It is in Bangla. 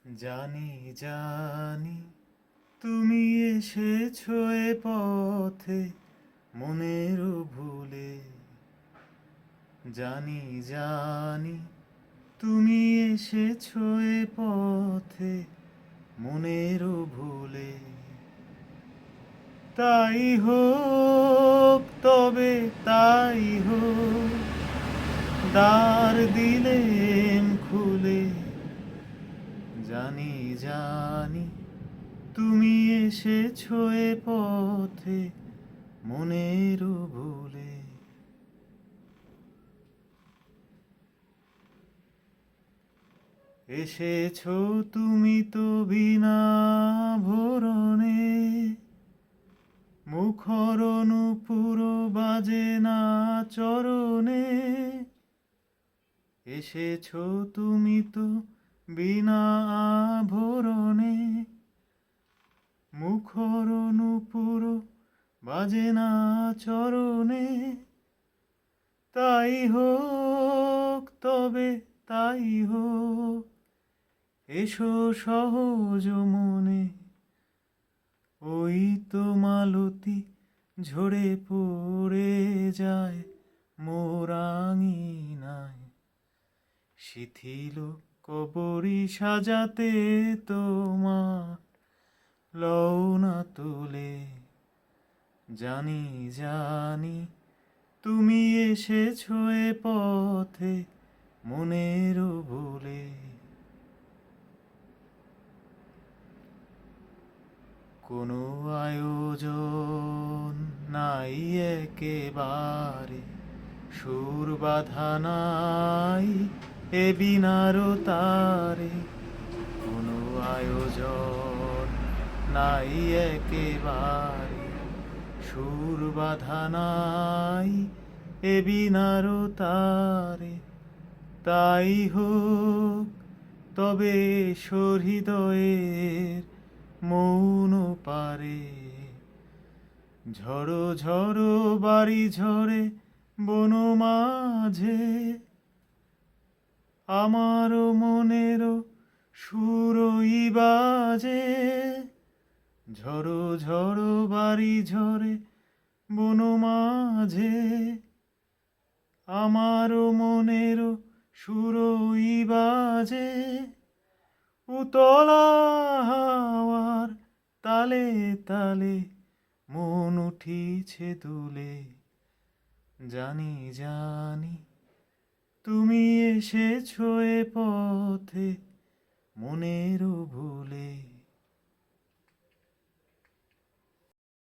জানি জানি তুমি এসেছো এ পথে মনের ভুলে। জানি জানি তুমি এসেছো এ পথে মনের ভুলে। তাই হোক তবে তাই হোক, দ্বার দিলেম খুলে। জানি জানি তুমি এসেছো এ পথে মনের ভুলে। এসেছো তুমি তো বিনা ভরণে, মুখর নূপুর বাজে না চরণে। এসেছো তুমি তো বিনা আভরণে, মুখর নূপুর বাজে না চরণে। তাই হোক তবে তাই হোক, এসো সহজ মনে। ওই তো মালতী ঝরে পড়ে যায় মোর আঙিনায়। শিথিল কবরী সাজাতে তোমার লও না তুলে। জানি জানি তুমি এসেছো এ পথে মনের ভুলে। কোনো আয়োজন নাই একেবারে, সুর বাঁধা নাই এ বিনার তারে। কোনো আয়োজন নাই একেবারে, সুর বাঁধা নাই এ বিনার তারে। তাই হোক তবে হৃদয়ের মৌন পারে। ঝড়ো ঝড়ো বাড়ি ঝরে বন মাঝে, আমার মনের সুরই বাজে। ঝড়ো ঝড়ো বাড়ি ঝরে বন মাঝে, আমার মনের সুরই বাজে। উতলা হাওয়ার তালে তালে মন উঠিছে দুলে। জানি জানি তুমি এসেছো এ পথে মনের ভুলে।